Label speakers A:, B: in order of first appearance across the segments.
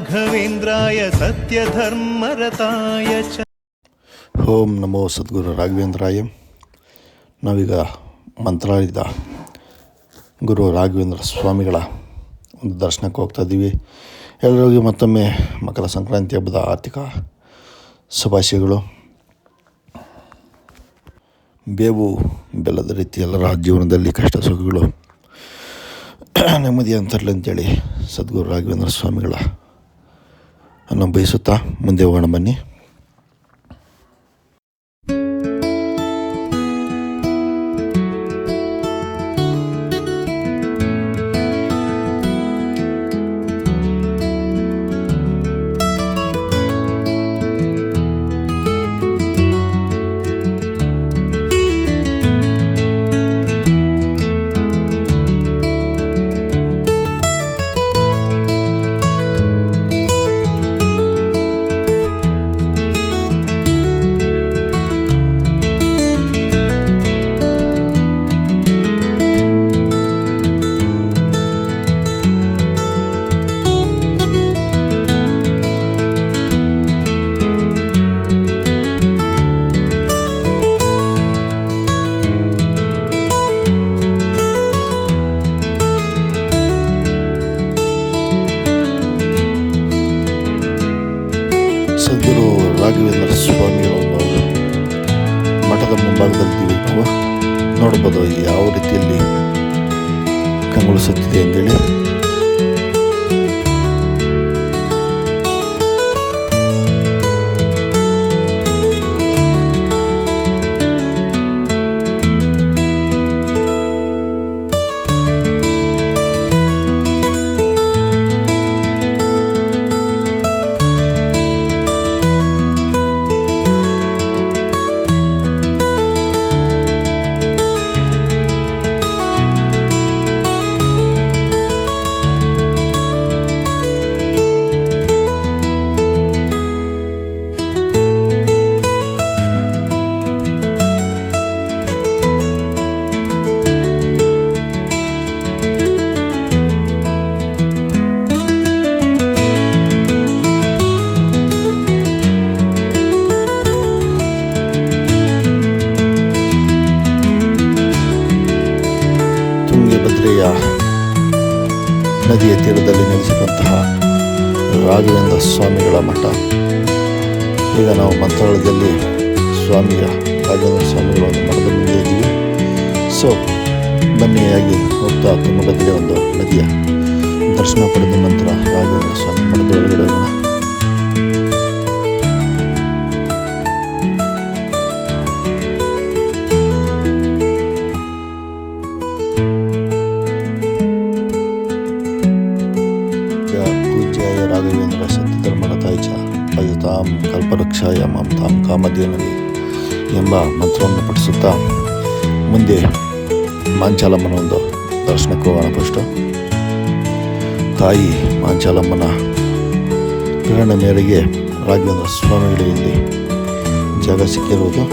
A: ರಾಘವೇಂದ್ರಾಯ ಸತ್ಯಧರ್ಮರತಾಯ ಚ.
B: ಓಂ ನಮೋ ಸದ್ಗುರು ರಾಘವೇಂದ್ರಾಯ. ನಾವೀಗ ಮಂತ್ರಾಲಯದ ಗುರು ರಾಘವೇಂದ್ರ ಸ್ವಾಮಿಗಳ ಒಂದು ದರ್ಶನಕ್ಕೆ ಹೋಗ್ತಾ ಇದ್ದೀವಿ. ಎಲ್ಲರಿಗೂ ಮತ್ತೊಮ್ಮೆ ಮಕರ ಸಂಕ್ರಾಂತಿ ಹಬ್ಬದ ಆರ್ಥಿಕ ಶುಭಾಶಯಗಳು. ಬೇವು ಬೆಲ್ಲದ ರೀತಿ ಎಲ್ಲರ ಜೀವನದಲ್ಲಿ ಕಷ್ಟ ಸುಖಗಳು ನೆಮ್ಮದಿ ಅಂತರಲಿ ಅಂತೇಳಿ ಸದ್ಗುರು ರಾಘವೇಂದ್ರ ಸ್ವಾಮಿಗಳ ಅನ್ನು ಬಯಸುತ್ತಾ ಮುಂದೆ ಹೋಗೋಣ ಬನ್ನಿ. ಸದ್ಗುರು ರಾಘವೇಂದ್ರ ಸ್ವಾಮಿಗಳ ಮಠದ ಮುಂಭಾಗದಲ್ಲಿದ್ದೀವಿ. ನಾವು ನೋಡ್ಬೋದು ಯಾವ ರೀತಿಯಲ್ಲಿ ಕಂಗೊಳಿಸುತ್ತಿದೆ ಅಂತೇಳಿ. ತುಂಗಭದ್ರೆಯ ನದಿಯ ತೀರದಲ್ಲಿ ನೆಲೆಸಿರುವಂತಹ ರಾಘವೇಂದ್ರ ಸ್ವಾಮಿಗಳ ಮಠ. ಈಗ ನಾವು ಮಂತ್ರಾಲಯದಲ್ಲಿ ರಾಘವೇಂದ್ರ ಸ್ವಾಮಿಗಳ ಒಂದು ಮಠದ ಮುಂದೆ ಇದ್ದೀವಿ. ಸೊ ಬನ್ನಿಯಾಗಿ ಹೋಗ್ತಾ ತುಂಗಭದ್ರೆಯ ಒಂದು ನದಿಯ ದರ್ಶನ ಪಡೆದ ನಂತರ ರಾಘವೇಂದ್ರ ಸ್ವಾಮಿ ಮಠದ ಒಳಗಡೆ ಹೋಗೋಣ. ಪೂಜ್ಯಾಯ ರಾಘವೇಂದ್ರ ಸತ್ಯಧರ್ಮರತಾಯ ಚ ಭಜತಾಂ ಕಲ್ಪವೃಕ್ಷಾಯ ಮಾಂ ತಾಂ ಕಾಮಧೇನವೇ ಎಂಬ ಮಂತ್ರವನ್ನು ಪಠಿಸುತ್ತಾ ಮುಂದೆ ಮಾಂಚಾಲಮ್ಮನ ಒಂದು ದರ್ಶನಕ್ಕೆ ಹೋಗೋಣ. ಫಸ್ಟು ತಾಯಿ ಮಾಂಚಾಲಮ್ಮನ ಪ್ರೇರಣೆ ಮೇರೆಗೆ ರಾಘವೇಂದ್ರ ಸ್ವಾಮಿಗಳಿಗೆ ಇಲ್ಲಿ ಜಾಗ ಸಿಕ್ಕಿರುವುದು.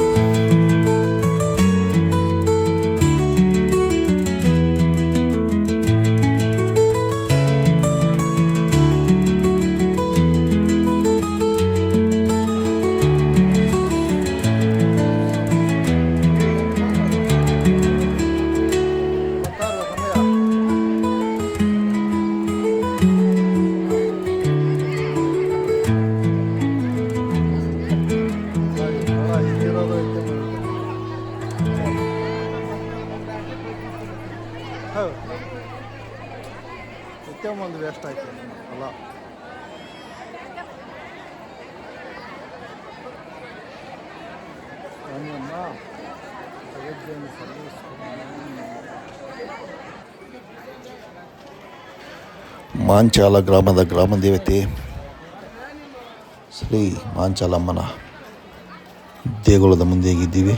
B: ಒಂದು ವೇಸ್ಟ್ ಆಯ್ತು ಅಲ್ಲ. ಮಾಂಚಾಲ ಗ್ರಾಮದ ಗ್ರಾಮ ದೇವತೆ ಶ್ರೀ ಮಾಂಚಾಲಮ್ಮನ ದೇಗುಲದ ಮುಂದೆ ಇದ್ದೀವಿ.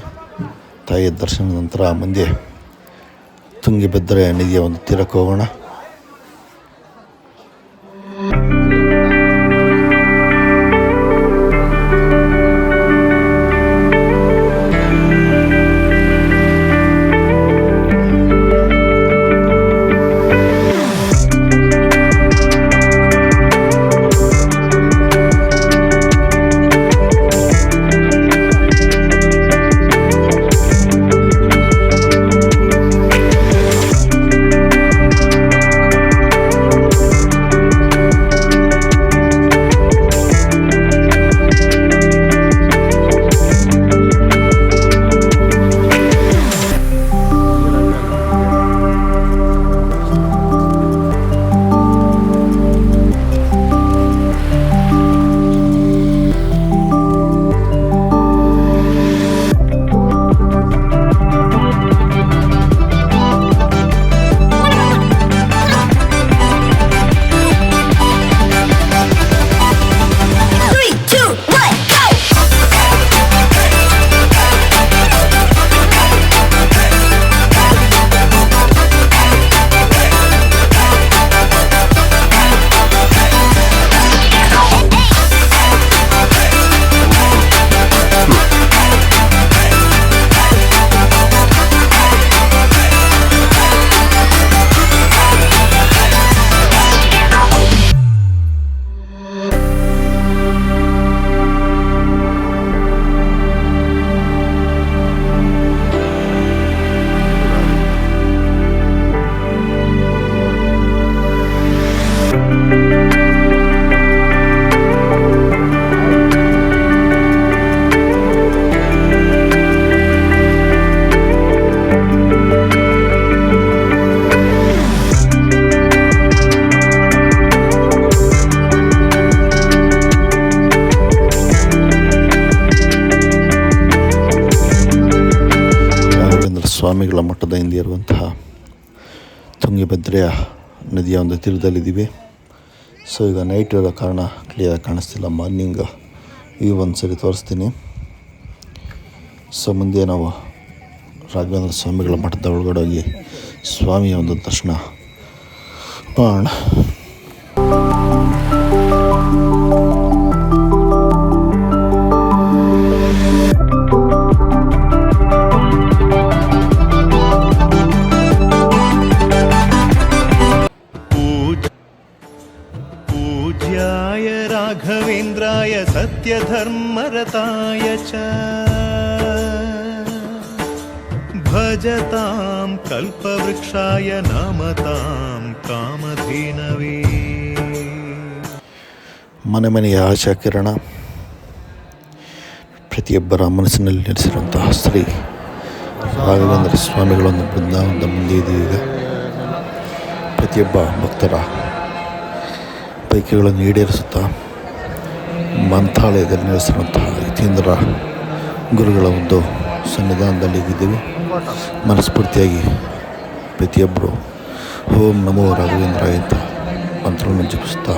B: ತಾಯಿಯ ದರ್ಶನದ ನಂತರ ಮುಂದೆ ತುಂಗಭದ್ರಾ ನದಿಯ ಒಂದು ತೀರಕ್ಕೆ ಹೋಗೋಣ. ಸ್ವಾಮಿಗಳ ಮಠದ ಹಿಂದೆ ಇರುವಂತಹ ತುಂಗಭದ್ರೆಯ ನದಿಯ ಒಂದು ತೀರದಲ್ಲಿದ್ದೀವಿ. ಸೊ ಈಗ ನೈಟ್ ಇರೋ ಕಾರಣ ಕ್ಲಿಯರ್ ಕಾಣಿಸ್ತಿಲ್ಲ. ಮಾರ್ನಿಂಗ್ ಈ ಒಂದು ಸರಿ ತೋರಿಸ್ತೀನಿ. ಸೊ ಮುಂದೆ ನಾವು ರಾಘವೇಂದ್ರ ಸ್ವಾಮಿಗಳ ಮಠದ ಒಳಗಡೆ ಹೋಗಿ ಸ್ವಾಮಿಯ ಒಂದು ದರ್ಶನ ಮಾಡೋಣ.
A: पूज्याय राघवेन्द्राय सत्यधर्मरताय च भजतां कल्पवृक्षाय नमतां कामधेनवे.
B: ಮನೆ ಮನೆಯ ಆಶಾ ಕಿರಣ ಪ್ರತಿಯೊಬ್ಬರ ಮನಸ್ಸಿನಲ್ಲಿ ನೆಲೆಸಿರುವಂತಹ ಶ್ರೀ ರಾಘವೇಂದ್ರ ಸ್ವಾಮಿಗಳನ್ನು ಬೃಂದಾವನದ ಮುಂದೆ ಇದೀಗ ಪ್ರತಿಯೊಬ್ಬ ಭಕ್ತರ ಬೈಕೆಗಳನ್ನು ಈಡೇರಿಸುತ್ತಾ ಮಂತ್ರಾಲಯದಲ್ಲಿ ನೆಲೆಸಿರುವಂತಹ ಯತೀಂದ್ರ ಗುರುಗಳ ಒಂದು ಸನ್ನಿಧಾನದಲ್ಲಿ ಇದ್ದೀವಿ. ಮನಸ್ಫೂರ್ತಿಯಾಗಿ ಪ್ರತಿಯೊಬ್ಬರು ಓಂ ನಮೋ ರಾಘವೇಂದ್ರಾಯ ಅಂತ ಮಂತ್ರವನ್ನು ಜಪಿಸುತ್ತಾ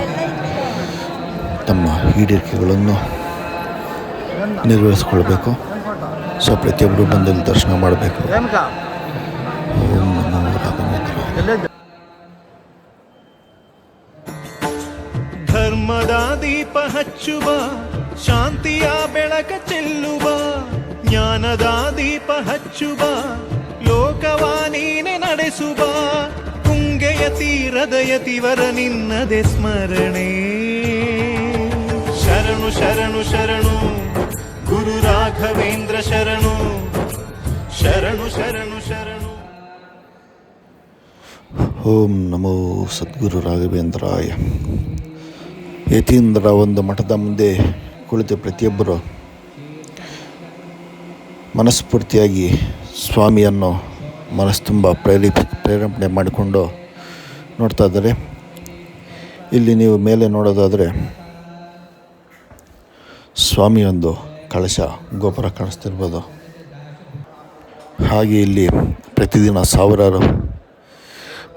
B: ತಮ್ಮ ಈಡೇರಿಕೆಗಳನ್ನು ನೆರವೇರಿಸಿಕೊಳ್ಬೇಕು. ಸೊ ಪ್ರತಿಯೊಬ್ಬರು ಬಂದಲ್ಲಿ ದರ್ಶನ ಮಾಡಬೇಕು. ಓಂ ನಮೋ ರಾಘವೇಂದ್ರಾಯ.
A: ಧರ್ಮದ ದೀಪ ಹಚ್ಚುವ, ಶಾಂತಿಯ ಬೆಳಕ ಚೆಲ್ಲುವ, ಜ್ಞಾನದ ದೀಪ ಹಚ್ಚುವ, ಲೋಕವ ನೀನೆ ನಡೆಸುವ, ತುಂಗೆಯ ತೀರದ ಯತಿವರ ನಿನ್ನದೆ ಸ್ಮರಣೆ. ಶರಣು ಶರಣು ಶರಣು ಗುರು ರಾಘವೇಂದ್ರ ಶರಣು, ಶರಣು ಶರಣು ಶರಣು.
B: ಓಂ ನಮೋ ಸದ್ಗುರು ರಾಘವೇಂದ್ರಾಯ. ಯತೀಂದ್ರ ಒಂದು ಮಠದ ಮುಂದೆ ಕುಳಿತು ಪ್ರತಿಯೊಬ್ಬರು ಮನಸ್ಫೂರ್ತಿಯಾಗಿ ಸ್ವಾಮಿಯನ್ನು ಮನಸ್ಸು ತುಂಬ ಪ್ರೇರೇಪಣೆ ಮಾಡಿಕೊಂಡು ನೋಡ್ತಾ ಇದ್ದಾರೆ. ಇಲ್ಲಿ ನೀವು ಮೇಲೆ ನೋಡೋದಾದರೆ ಸ್ವಾಮಿಯೊಂದು ಕಳಶ ಗೋಪುರ ಕಾಣಿಸ್ತಿರ್ಬೋದು. ಹಾಗೆ ಇಲ್ಲಿ ಪ್ರತಿದಿನ ಸಾವಿರಾರು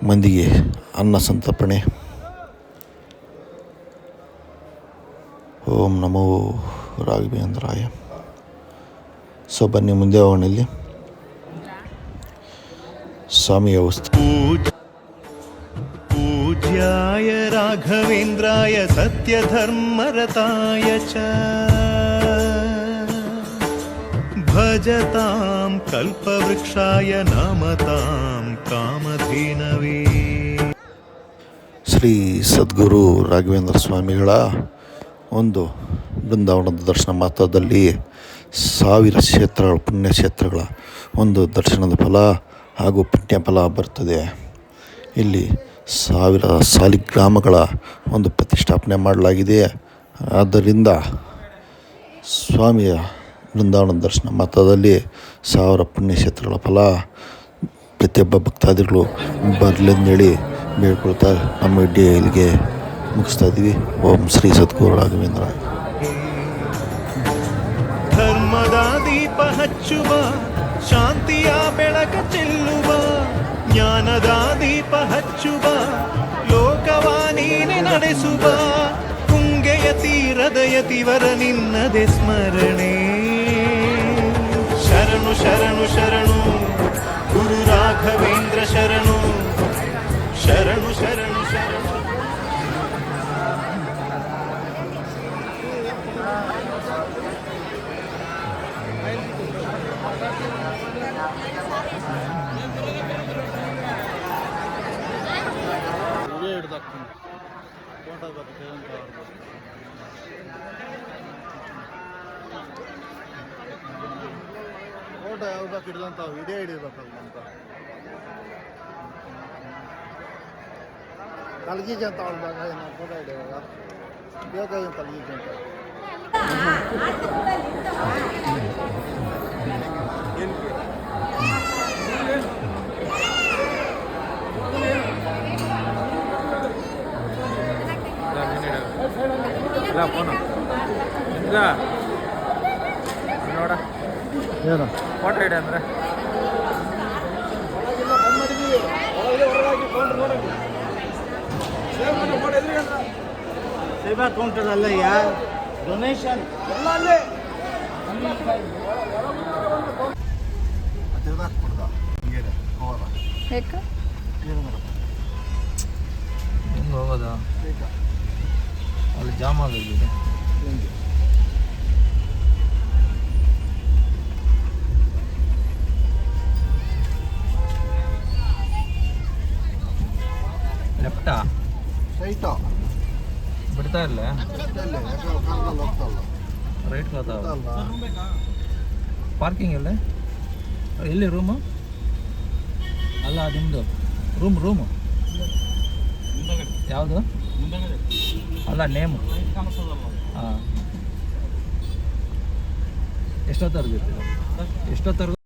B: ಮಂದಿಗೆ ಅನ್ನ ಸಂತರ್ಪಣೆ. ಓಂ ನಮೋ ರಾಘವೇಂದ್ರಾಯ. ಸೊ ಬನ್ನಿ ಮುಂದೆ ಹೋಗೋಣ. ಇಲ್ಲಿ ಸ್ವಾಮಿಯ ವಸ್ತು.
A: पूज्याय राघवेन्द्राय सत्यधर्मरताय च भजतां कल्पवृक्षाय नमतां कामधेनवे.
B: ಶ್ರೀ ಸದ್ಗುರು ರಾಘವೇಂದ್ರ ಸ್ವಾಮಿಗಳ ಒಂದು ಬೃಂದಾವನದ ದರ್ಶನ ಮಾತ್ರದಲ್ಲಿ 1000 ಕ್ಷೇತ್ರಗಳ ಪುಣ್ಯಕ್ಷೇತ್ರಗಳ ಒಂದು ದರ್ಶನದ ಫಲ ಹಾಗೂ ಪುಣ್ಯ ಫಲ ಬರ್ತದೆ. ಇಲ್ಲಿ 1000 ಸಾಲಿಗ್ರಾಮಗಳ ಒಂದು ಪ್ರತಿಷ್ಠಾಪನೆ ಮಾಡಲಾಗಿದೆ. ಆದ್ದರಿಂದ ಸ್ವಾಮಿಯ ಬೃಂದಾವನದ ದರ್ಶನ ಮಾತ್ರದಲ್ಲಿ 1000 ಪುಣ್ಯಕ್ಷೇತ್ರಗಳ ಫಲ ಪ್ರತಿಯೊಬ್ಬ ಭಕ್ತಾದಿಗಳು ಬರಲೆಂದೇಳಿ ಬೇಡ್ಕೊಳ್ತಾ ನಮ್ಮ ವಿಡಿಯೋ ಇಲ್ಲಿಗೆ ಮುಗಿಸ್ತಾ ಇದ್ದೀವಿ. ಓಂ ಶ್ರೀ ಸದ್ಗುರು ರಾಘವೇಂದ್ರ.
A: ಧರ್ಮದ ದೀಪ ಹಚ್ಚುವ, ಶಾಂತಿಯ ಬೆಳಕ ಚೆಲ್ಲುವ, ಜ್ಞಾನದ ದೀಪ ಹಚ್ಚುವ, ಲೋಕವ ನೀನೆ ನಡೆಸುವ, ತುಂಗೆಯ ತೀರದ ಯತಿವರ ನಿನ್ನದೆ ಸ್ಮರಣೆ. ಶರಣು ಶರಣು ಶರಣು ಗುರು ರಾಘವೇಂದ್ರ ಶರಣು, ಶರಣು ಶರಣು ಶರಣು.
C: ಫೋಟೋ ಯಾವಾಗ ಹಿಡಿದಂತ ವಿಡಿಯೋ ಹಿಡಿಬೇಕಲ್ಲ ಅಂತ ತಲಗೀಜ್ ಅಂತ ಅವಳದಾಗ ನಾವು ಫೋಟೋ ಹಿಡಿಯುವಾಗ ಬೇಕಾಗಿ ತಲಗೀಜ್ ಅಂತ
D: ನೋಡ
C: ಏನು
D: ಫೋಟೋ ಹಿಡಿ ಅಂದರೆ ಬೈಬಾ ಕೌಂಟರ್ ಅಲ್ಲಯ್ಯ, ಡೊನೇಷನ್ ಎಲ್ಲ ಅಲ್ಲೇ.
E: ಯಾಕೆ
F: ಹೆಂಗೆ ಹೋಗೋದು? ಅಲ್ಲಿ ಜಾಮ್ ಆಗಿದೆ. ಲೆಫ್ಟಾ
C: ಸ್ಟ್ರೈಟಾ
F: ಬಿಡ್ತಾ ಇರಲ್ಲ,
C: ಹೋಗ್ತಲ್ಲ
F: ರೈಟ್ ಹೋಗ್ತಾವ. ಪಾರ್ಕಿಂಗ್ ಎಲ್ಲ ಎಲ್ಲಿ ರೂಮು? ಅಲ್ಲ ನಿಮ್ಮದು ರೂಮು ಯಾವುದು? ಅಲ್ಲ ನೇಮು. ಹಾಂ, ಎಷ್ಟೊತ್ತವರೆಗೆ ಇರ್ತೀರ? ಎಷ್ಟೊತ್ತವರೆಗೂ